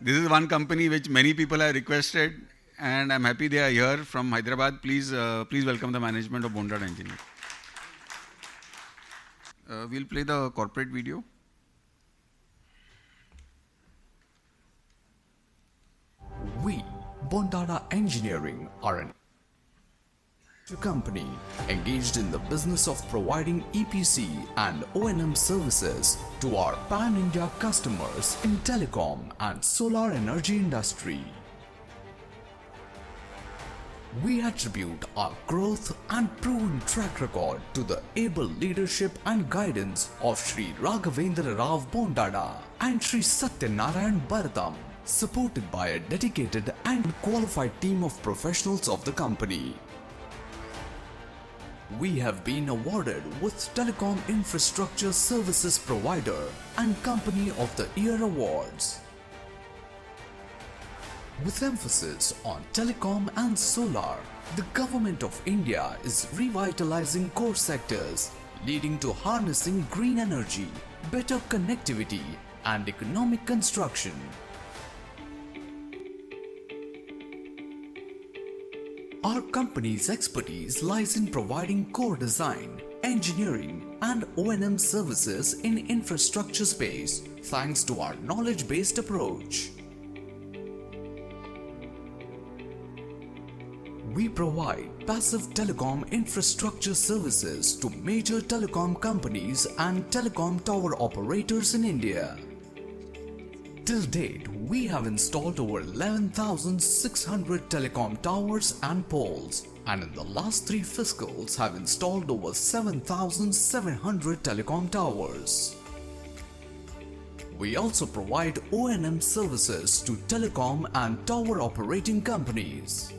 This is one company which many people have requested, and I'm happy they are here from Hyderabad. Please welcome the management of Bondada Engineering. We'll play the corporate video. We, Bondada Engineering, are an company engaged in the business of providing EPC and O&M services to our pan-India customers in telecom and solar energy industry. We attribute our growth and proven track record to the able leadership and guidance of Sri Raghavendra Rao Bondada and Sri Satyanarayan Bharatam, supported by a dedicated and qualified team of professionals of the company. We have been awarded with Telecom Infrastructure Services Provider and Company of the Year awards. With emphasis on telecom and solar, the Government of India is revitalizing core sectors, leading to harnessing green energy, better connectivity, and economic construction. Our company's expertise lies in providing core design, engineering, and O&M services in infrastructure space, thanks to our knowledge-based approach. We provide passive telecom infrastructure services to major telecom companies and telecom tower operators in India. Till date, we have installed over 11,600 telecom towers and poles, and in the last 3 fiscals have installed over 7,700 telecom towers. We also provide O&M services to telecom and tower operating companies.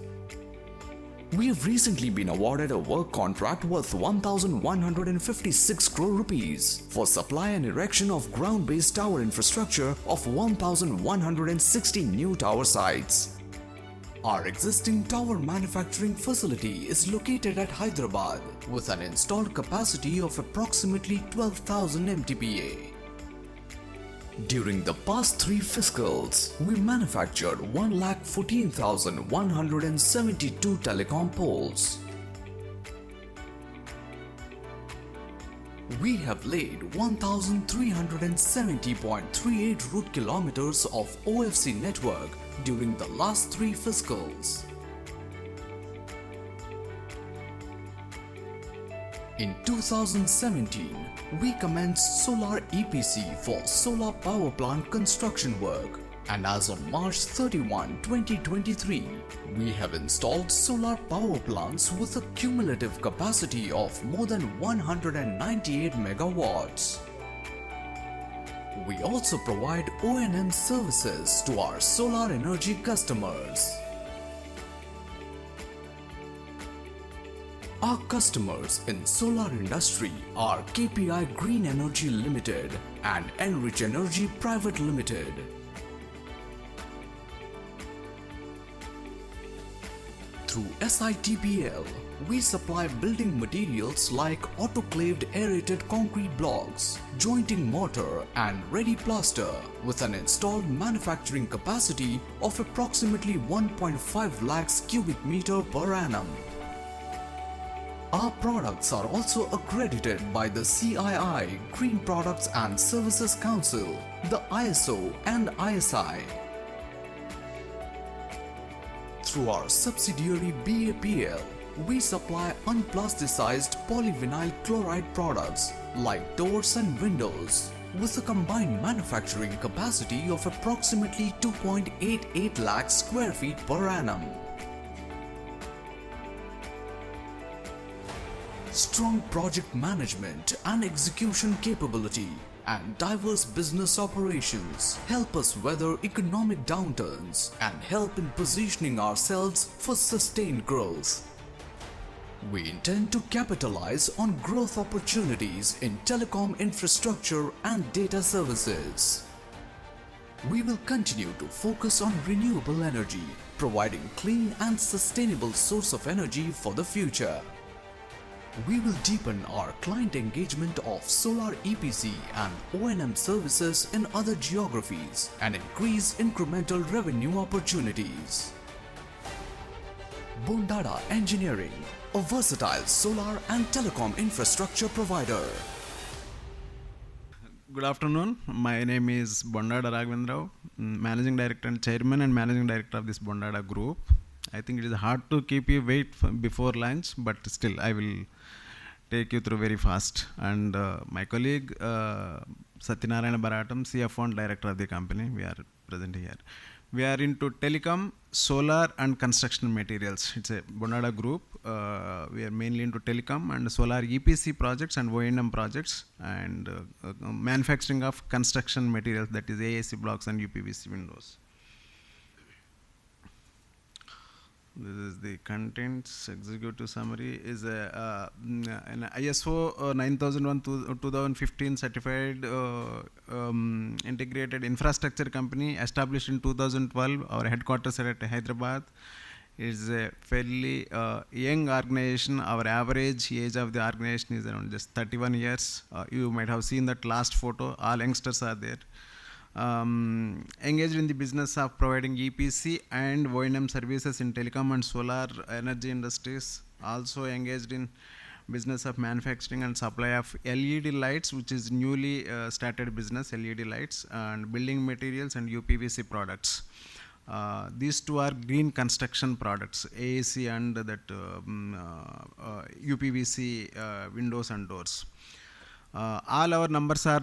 We have recently been awarded a work contract worth 1,156 crore rupees for supply and erection of ground-based tower infrastructure of 1,160 new tower sites. Our existing tower manufacturing facility is located at Hyderabad with an installed capacity of approximately 12,000 MTPA. During the past 3 fiscals, we manufactured 1,14,172 telecom poles. We have laid 1,370.38 route kilometers of OFC network during the last 3 fiscals. In 2017, we commenced solar EPC for solar power plant construction work, and as on March 31, 2023, we have installed solar power plants with a cumulative capacity of more than 198 megawatts. We also provide O&M services to our solar energy customers. Our customers in solar industry are KPI Green Energy Limited and Enrich Energy Private Limited. Through SITPL, we supply building materials like autoclaved aerated concrete blocks, jointing mortar and ready plaster with an installed manufacturing capacity of approximately 1.5 lakhs cubic meter per annum. Our products are also accredited by the CII Green Products and Services Council, the ISO and ISI. Through our subsidiary BAPL, we supply unplasticized polyvinyl chloride products like doors and windows with a combined manufacturing capacity of approximately 2.88 lakh square feet per annum. Strong project management and execution capability and diverse business operations help us weather economic downturns and help in positioning ourselves for sustained growth. We intend to capitalize on growth opportunities in telecom infrastructure and data services. We will continue to focus on renewable energy, providing clean and sustainable source of energy for the future. We will deepen our client engagement of solar EPC and O&M services in other geographies and increase incremental revenue opportunities. Bondada Engineering, a versatile solar and telecom infrastructure provider. Good afternoon. My name is Bondada Raghavendrao, Managing Director and Chairman and Managing Director of this Bondada Group. I think it is hard to keep you wait before lunch, but still I will take you through very fast. And my colleague Satyanarayana Baratam, CFO and Director of the company, we are present here. We are into telecom, solar and construction materials. It's a Bondada group. We are mainly into telecom and solar EPC projects and O&M projects and manufacturing of construction materials, that is AAC blocks and UPVC windows. This is the contents. Executive summary is an ISO 9001 2015 certified integrated infrastructure company established in 2012. Our headquarters are at Hyderabad. It is a fairly young organization. Our average age of the organization is around just 31 years. You might have seen that last photo. All youngsters are there. Engaged in the business of providing EPC and O&M services in telecom and solar energy industries. Also engaged in business of manufacturing and supply of LED lights, which is newly started business, LED lights, and building materials and UPVC products. These two are green construction products, AAC and that UPVC windows and doors. All our numbers are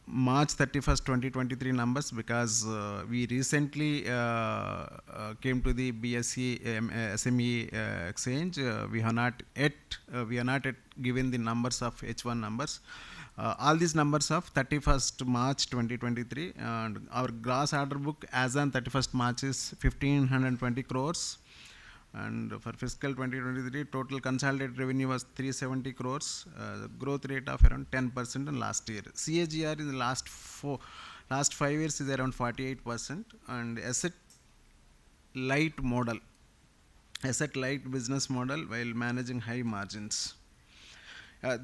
March 31st, 2023 numbers, because we recently came to the BSE SME exchange. We are not yet given the numbers of H1 numbers. All these numbers of 31st March 2023, and our gross order book as on 31st March is 1520 crores. And for fiscal 2023, total consolidated revenue was 370 crores, growth rate of around 10% in last year. CAGR in the last 5 years is around 48%, and asset light business model while managing high margins.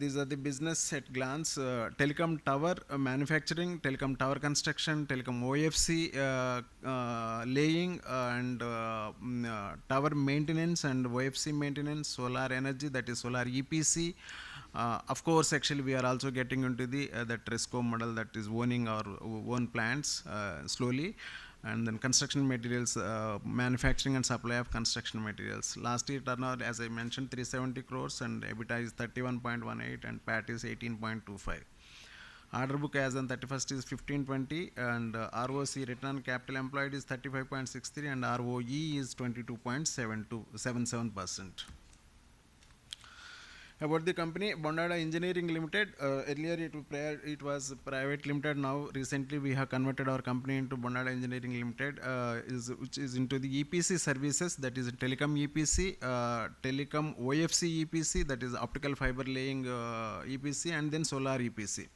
These are the business at glance. Telecom tower manufacturing, telecom tower construction, telecom OFC laying, and tower maintenance and OFC maintenance, solar energy, that is solar EPC. Of course, actually we are also getting into the that Resco model, that is owning our own plants slowly. And then construction materials, manufacturing and supply of construction materials. Last year turnover, as I mentioned, 370 crores, and EBITDA is 31.18 and PAT is 18.25. Order book as on 31st is 1520, and ROC, return on capital employed, is 35.63, and ROE is 22.77%. About the company, Bondada Engineering Limited. Earlier it was private limited. Now recently we have converted our company into Bondada Engineering Limited, which is into the EPC services, that is telecom EPC, telecom OFC EPC, that is optical fiber laying EPC, and then solar EPC.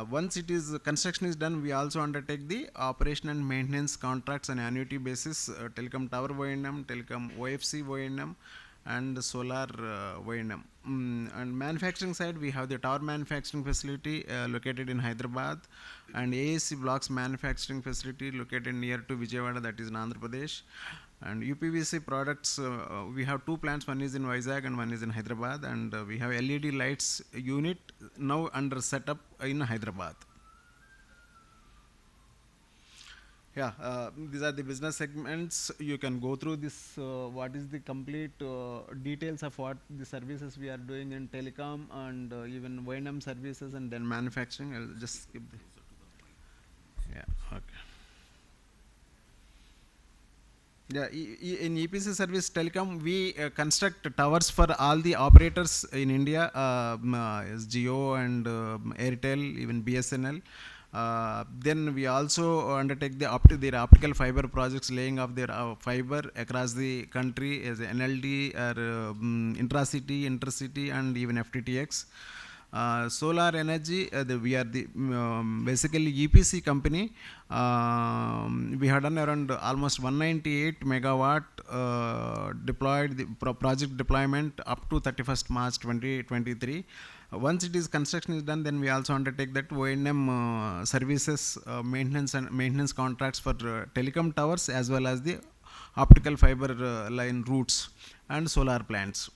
Once construction is done, we also undertake the operation and maintenance contracts on annuity basis, telecom tower O&M, telecom OFC O&M, and solar O&M. And manufacturing side, we have the tower manufacturing facility located in Hyderabad, and AAC blocks manufacturing facility located near to Vijayawada, that is in Andhra Pradesh. And UPVC products, we have two plants, one is in Vizag and one is in Hyderabad, and we have LED lights unit now under setup in Hyderabad. Yeah, these are the business segments. You can go through this, what is the complete details of what the services we are doing in telecom and even O&M services, and then manufacturing. I'll just skip the. Yeah, okay. Yeah, in EPC service telecom, we construct towers for all the operators in India, as Jio and Airtel, even BSNL. Then we also undertake their optical fiber projects, laying of their fiber across the country as NLD or intracity, intercity, and even FTTX. Solar energy, we are the basically EPC company. We had done around almost 198 megawatt deployed the project deployment up to 31st March 2023. Once it is construction is done, then we also undertake that O&M services, maintenance contracts for telecom towers as well as the optical fiber line routes and solar plants.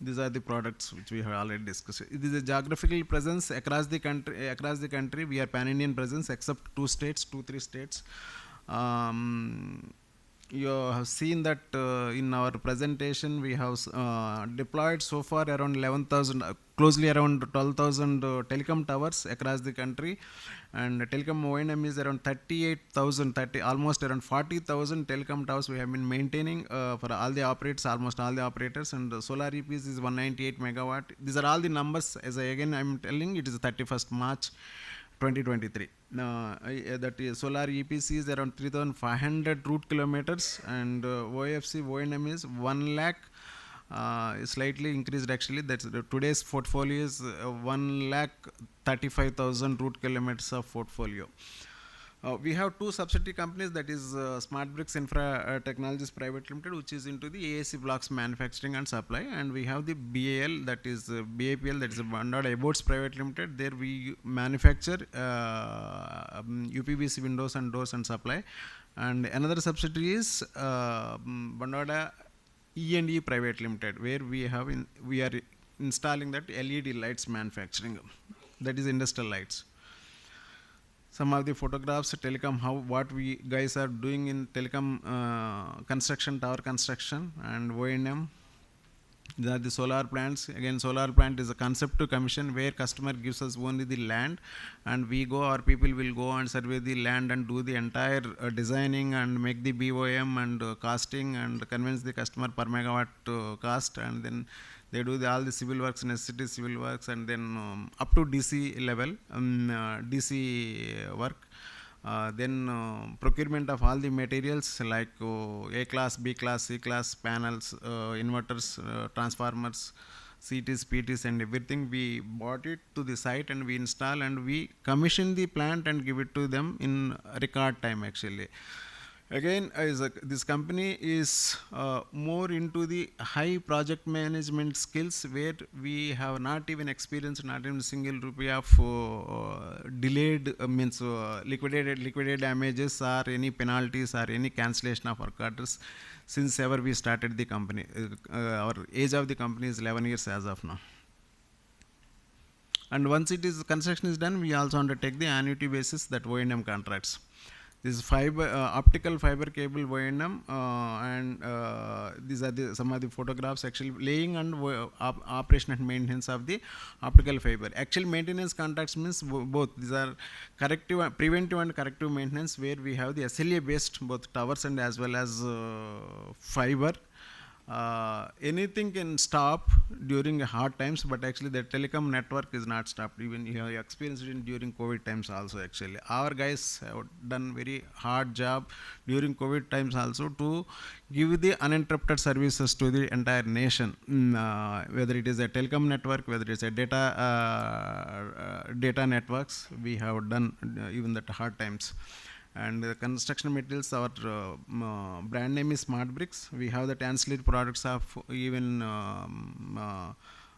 These are the products which we have already discussed. It is a geographical presence across the country. We are pan-Indian presence except two, three states. You have seen that in our presentation we have deployed so far around 11,000, closely around 12,000 telecom towers across the country, and telecom O&M is around 38,000, almost around 40,000 telecom towers we have been maintaining for all the operators, almost all the operators, and the solar EPs is 198 megawatt. These are all the numbers. As I am telling, it is 31st March 2023. That is solar EPC is around 3,500 route kilometers, and OFC O&M is 1 lakh. Slightly increased actually. That's today's portfolio is 1,35,000 route kilometers of portfolio. We have two subsidiary companies, that is Smart Bricks Infra Technologies Private Limited, which is into the AAC blocks manufacturing and supply, and we have the BAL, that is BAPL, that is Bondada Boards Private Limited. There we manufacture UPVC windows and doors and supply, and another subsidiary is Bondada E&E Private Limited, where we are installing that LED lights manufacturing, that is industrial lights. Some of the photographs, telecom, what we guys are doing in telecom construction, tower construction and O&M. These are the solar plants. Again, solar plant is a concept to commission, where customer gives us only the land, and we go, our people will go and survey the land and do the entire designing and make the BOM and costing and convince the customer per megawatt cost, and then they do all the civil works, necessity civil works, and then up to DC level, DC work. Then procurement of all the materials like A class, B class, C class, panels, inverters, transformers, CTs, PTs and everything. We bought it to the site and we install and we commission the plant and give it to them in record time actually. Again, this company is more into the high project management skills, where we have not even experienced not even single rupee of delayed liquidated damages or any penalties or any cancellation of work orders since ever we started the company. Our age of the company is 11 years as of now. And once construction is done, we also undertake the annuity basis, that O&M contracts. This is optical fiber cable O&M, and these are some of the photographs actually laying and operation and maintenance of the optical fiber. Actual maintenance contracts means both. These are preventive and corrective maintenance, where we have the SLA based both towers and as well as fiber. Anything can stop during hard times, but actually the telecom network is not stopped. Even you have experienced it during COVID times also actually. Our guys have done very hard job during COVID times also to give the uninterrupted services to the entire nation, whether it is a telecom network, whether it is a data networks, we have done even that hard times. And the construction materials, our brand name is Smart Bricks. We have the ancillary products of even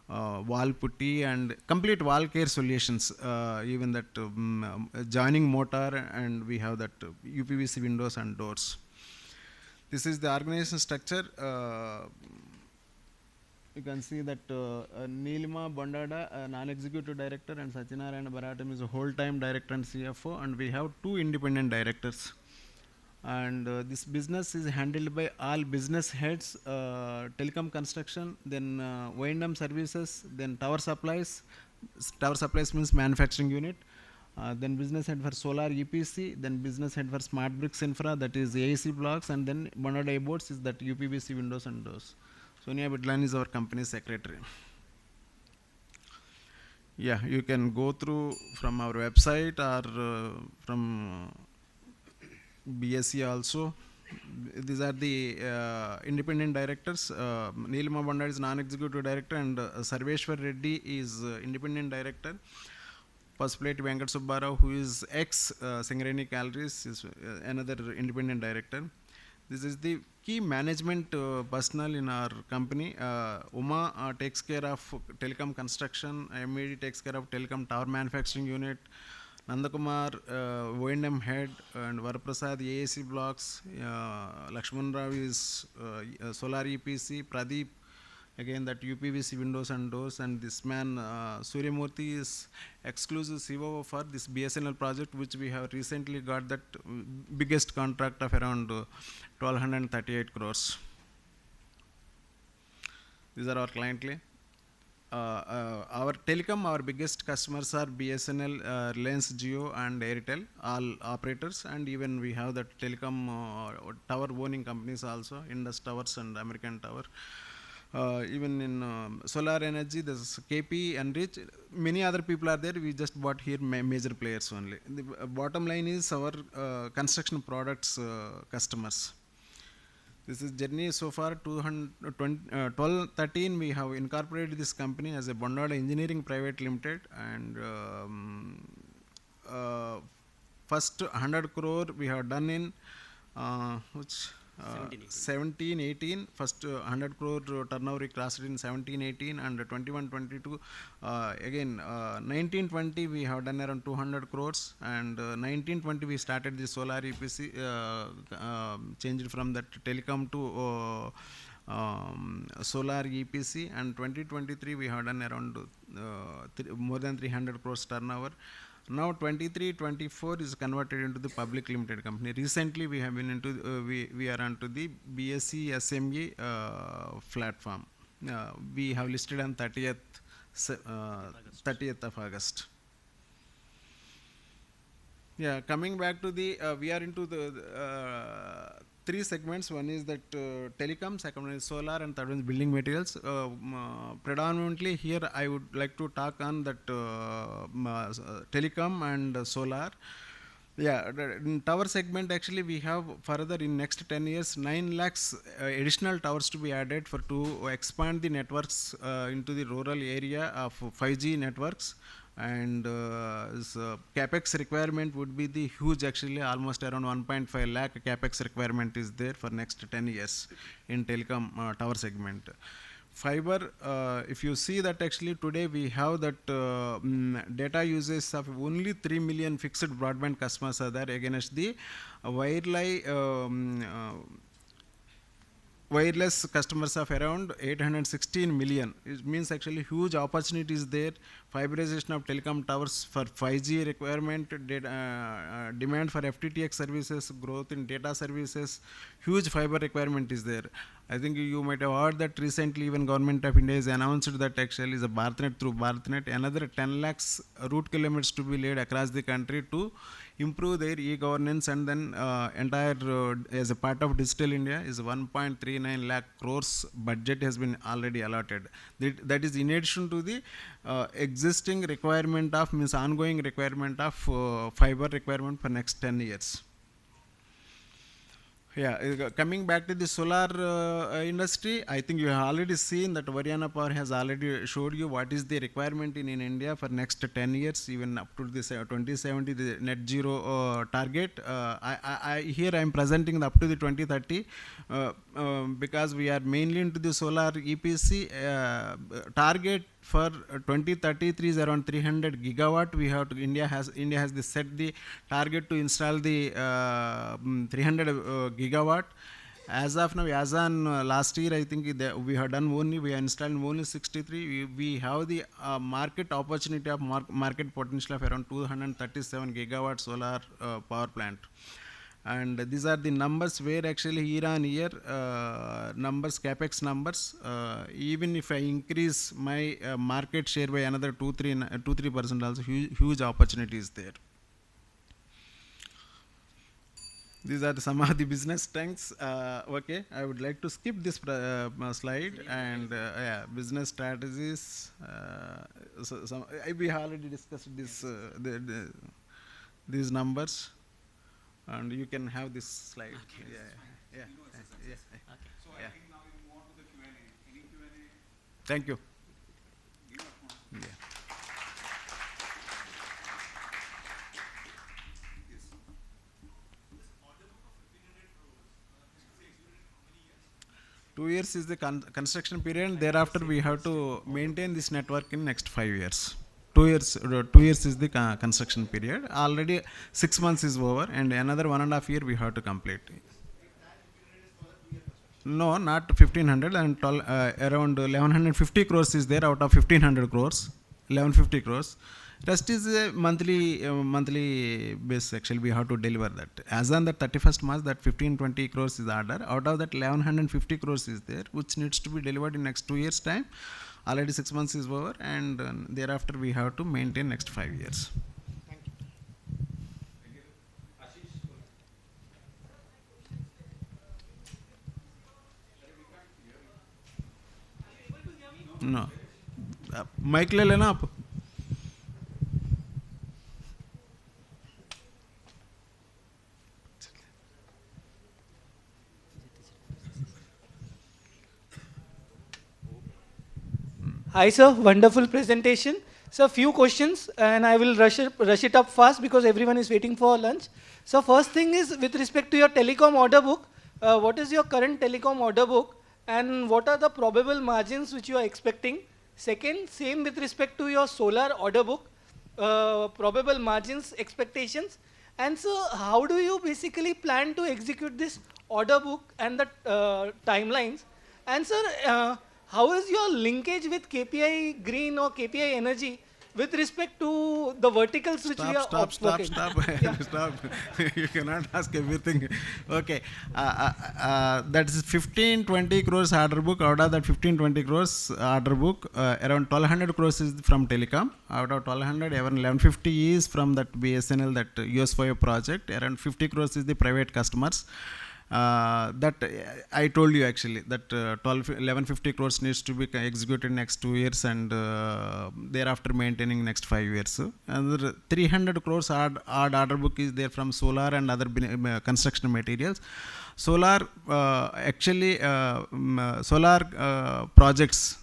wall putty and complete wall care solutions, even that joining motor, and we have that UPVC windows and doors. This is the organization structure. You can see that Neelima Bondada, non-executive director, and Satyanarayana Baratam is a whole-time director and CFO, and we have two independent directors. And this business is handled by all business heads, telecom construction, then O&M services, then tower supplies. Tower supplies means manufacturing unit. Then business head for solar EPC, then business head for Smart Bricks Infra, that is AAC blocks, and then Bondada boards is that UPVC windows and doors. Sonia Bidlan is our company secretary. Yeah, you can go through from our website or from BSc also. these are the independent directors. Neelima Bondada is non-executive director, and Sarveshwar Reddy is independent director. Paspaleti Venkat Subbarao, who is ex Singareni Calories, is another independent director. This is the key management personnel in our company. Uma takes care of telecom construction. MED takes care of telecom tower manufacturing unit. Nandakumar, O&M head, and Varaprasad, AAC blocks. Lakshman Rao is solar EPC. Pradeep, again that UPVC windows and doors, and this man Suryamurthy is exclusive COO for this BSNL project, which we have recently got that biggest contract of around 1238 crores. These are our client list. Our telecom, our biggest customers are BSNL, Reliance Jio, and Airtel, all operators, and even we have that telecom tower owning companies also, Indus Towers and American Tower. Even in solar energy, there's KP, Enrich, many other people are there. We just bought here major players only. The bottom line is our construction products customers. This is journey so far. 1213 we have incorporated this company as a Bondada Engineering Private Limited, and first 100 crore we have done in which 17-18. First 100 crore turnover we crossed in 17-18, and 21-22 again 19-20 we have done around 200 crores, and 19-20 we started the solar EPC, changed from that telecom to solar EPC, and 2023 we have done around more than 300 crores turnover. Now 23-24 is converted into the public limited company. Recently we have been into we are onto the BSE SME platform. We have listed on 30th of August. Yeah, coming back to the we are into the three segments. One is that telecom, second one is solar, and third one is building materials. Predominantly here I would like to talk on that telecom and solar. Yeah, in tower segment actually we have further in next 10 years 9 lakhs additional towers to be added for to expand the networks into the rural area of 5G networks, and capex requirement would be the huge, actually almost around 1.5 lakh capex requirement is there for next 10 years in telecom tower segment. Fiber, if you see that actually today we have that data uses of only 3 million fixed broadband customers are there against the wireless customers of around 816 million. It means actually huge opportunities there. Fiberization of telecom towers for 5G requirement, demand for FTTX services, growth in data services, huge fiber requirement is there. I think you might have heard that recently even Government of India has announced that actually is a BharatNet, through BharatNet another 10 lakhs route kilometers to be laid across the country to improve their e-governance, and then entire as a part of Digital India is 1.39 lakh crores budget has been already allotted. That is in addition to the existing requirement of, means ongoing requirement of fiber requirement for next 10 years. Yeah, coming back to the solar industry, I think you have already seen that Haryana Power has already showed you what is the requirement in India for next 10 years, even up to this 2070, the net zero target. Here I am presenting the up to the 2030 because we are mainly into the solar EPC target for 2033 is around 300 gigawatt. We have to, India has the set the target to install the 300 gigawatt. As of now, as on last year, I think we have done only, we are installing only 63. We have the market opportunity of market potential of around 237 gigawatt solar power plant. And these are the numbers where actually year on year numbers, capex numbers, even if I increase my market share by another 2-3% also, huge opportunities there. These are some of the business strengths. Okay, I would like to skip this slide, and yeah, business strategies. We already discussed this these numbers, and you can have this slide. Okay, yeah. Yeah. Yeah. So I think now we move on to the Q&A. Any Q&A? Thank you. Yes. 2 years is the construction period, and thereafter we have to maintain this network in next 5 years. 2 years, 2 years is the construction period. Already 6 months is over, and another 1.5 year we have to complete. No, not 1500 and around 1150 crores is there out of 1500 crores, 1150 crores. Rest is a monthly base. Actually, we have to deliver that. As on the 31st March, that 1520 crores is the order. Out of that, 1150 crores is there, which needs to be delivered in next 2 years' time. Already 6 months is over, and thereafter we have to maintain next 5 years. No. Mic ले लेना आप. Hi, sir. Wonderful presentation. So, few questions, and I will rush it up fast because everyone is waiting for lunch. So, first thing is with respect to your telecom order book, what is your current telecom order book, and what are the probable margins which you are expecting? Second, same with respect to your solar order book, probable margins, expectations, and so how do you basically plan to execute this order book and the timelines? And sir, how is your linkage with KPI Green or KPI Energy with respect to the verticals which we are Stop. Yeah. Stop. You cannot ask everything. Okay. That is 1520 crores order book. Out of that 1520 crores order book, around 1200 crores is from telecom. Out of 1200, around 1150 is from that BSNL, that US4 project. Around 50 crores is the private customers. That I told you actually that 1150 crores needs to be executed next 2 years, and thereafter maintaining next 5 years. Another 300 crores odd order book is there from solar and other construction materials. Solar solar projects.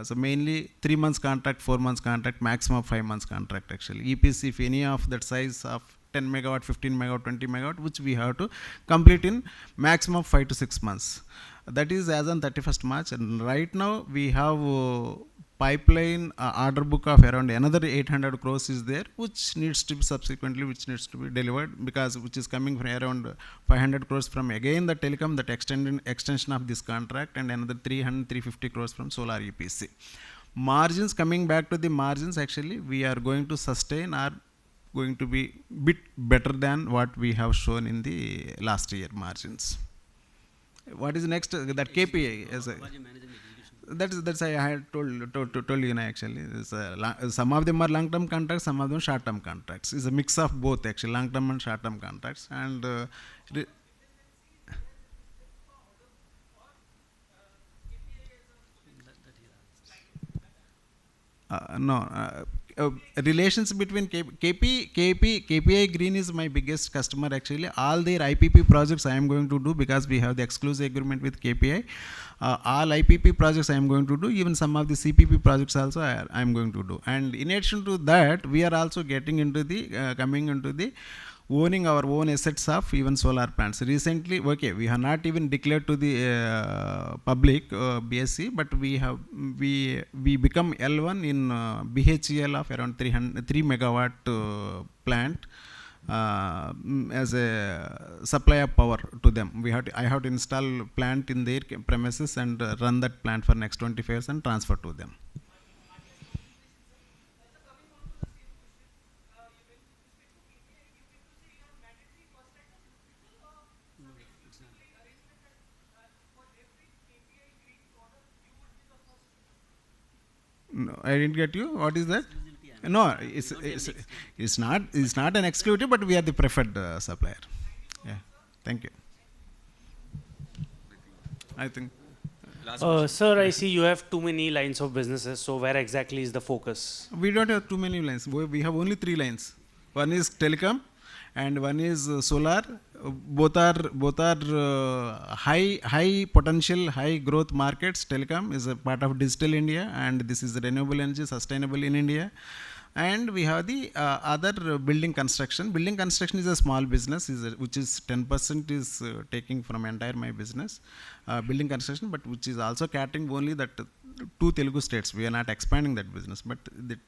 So mainly 3 months contract, 4 months contract, maximum 5 months contract actually. EPC, if any of that size of 10 megawatt, 15 megawatt, 20 megawatt, which we have to complete in maximum 5 to 6 months. That is as on 31st March. And right now we have pipeline order book of around another 800 crores is there, which needs to be subsequently, which needs to be delivered, because which is coming from around 500 crores from again the telecom, that extension of this contract, and another 350 crores from solar EPC. Margins, coming back to the margins, actually we are going to sustain our going to be bit better than what we have shown in the last year margins. What is next? That KPI. That's I had told you actually. Some of them are long term contracts, some of them short term contracts. It's a mix of both actually, long term and short term contracts. And relations between KPI Green is my biggest customer actually. All their IPP projects I am going to do, because we have the exclusive agreement with KPI. All IPP projects I am going to do, even some of the CPP projects also I am going to do. And in addition to that, we are also getting into the coming into the owning our own assets of even solar plants. Recently, okay, we have not even declared to the public BSC, but we become L1 in BHEL of around 3 megawatt plant as a supply of power to them. I have to install plant in their premises and run that plant for next 25 years and transfer to them. No, I didn't get you. What is that? No, it's not an exclusive, but we are the preferred supplier. Yeah, thank you. I think. Sir, I see you have too many lines of businesses. So where exactly is the focus? We don't have too many lines. We have only 3 lines. One is telecom, and one is solar, high potential, high growth markets. Telecom is a part of digital India, and this is renewable energy, sustainable in India. And we have the other building construction. Building construction is a small business, which is 10% is taking from entire my business. Building construction, but which is also catering only that two Telugu states. We are not expanding that business, but that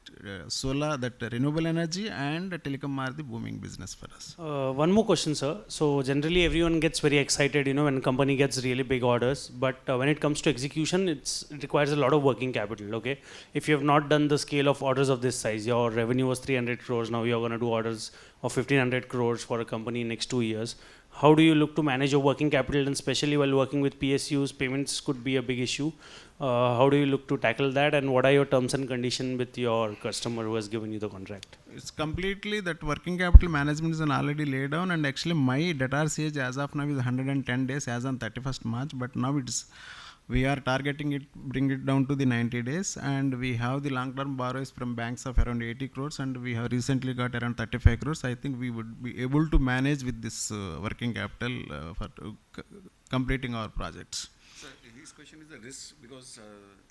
solar, that renewable energy and telecom are the booming business for us. One more question, sir. So generally everyone gets very excited, when a company gets really big orders, but when it comes to execution, it requires a lot of working capital, okay? If you have not done the scale of orders of this size, your revenue was 300 crores, now you're going to do orders of 1500 crores for a company in next 2 years. How do you look to manage your working capital, and especially while working with PSUs, payments could be a big issue. How do you look to tackle that, and what are your terms and conditions with your customer who has given you the contract? It's completely that working capital management is already laid down, and actually my debtor age as of now is 110 days as on 31st March, but now we are targeting it, bring it down to the 90 days, and we have the long-term borrowings from banks of around 80 crores, and we have recently got around 35 crores. I think we would be able to manage with this working capital for completing our projects. Sir, his question is the risk because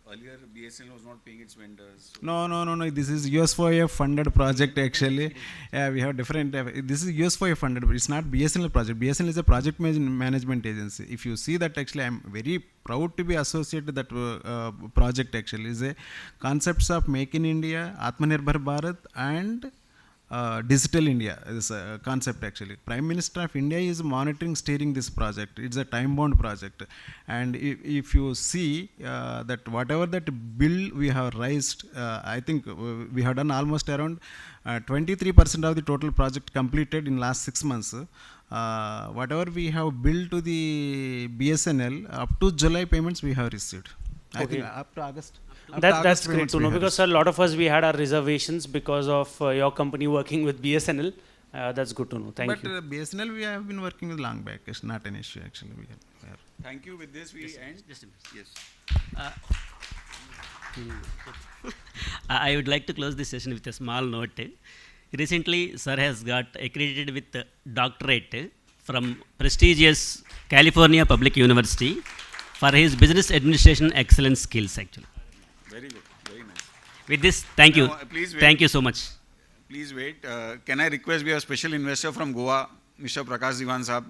earlier BSNL was not paying its vendors. So No. This is US4F funded project actually. Yeah, we have different. This is US4F funded, but it's not BSNL project. BSNL is a project management agency. If you see that, actually, I'm very proud to be associated with that project. Actually, is a concepts of Make in India, Atmanirbhar Bharat, and Digital India is a concept actually. Prime Minister of India is monitoring, steering this project. It's a time-bound project, and if you see that whatever that bill we have raised, I think we have done almost around 23% of the total project completed in last 6 months. Whatever we have billed to the BSNL up to July payments we have received. I think up to August. That's great to know, because sir, a lot of us, we had our reservations because of your company working with BSNL. That's good to know. Thank you. But BSNL we have been working with long back. It's not an issue actually. We have. thank you. With this, we end. Just a minute. Yes. I would like to close this session with a small note. Recently, sir has got accredited with doctorate from prestigious California Public University for his business administration excellence skills actually. Very good. Very nice. With this, thank you. Now, please wait. Thank you so much. Please wait. Can I request we have a special investor from Goa, Mr. Prakash Diwan Saab?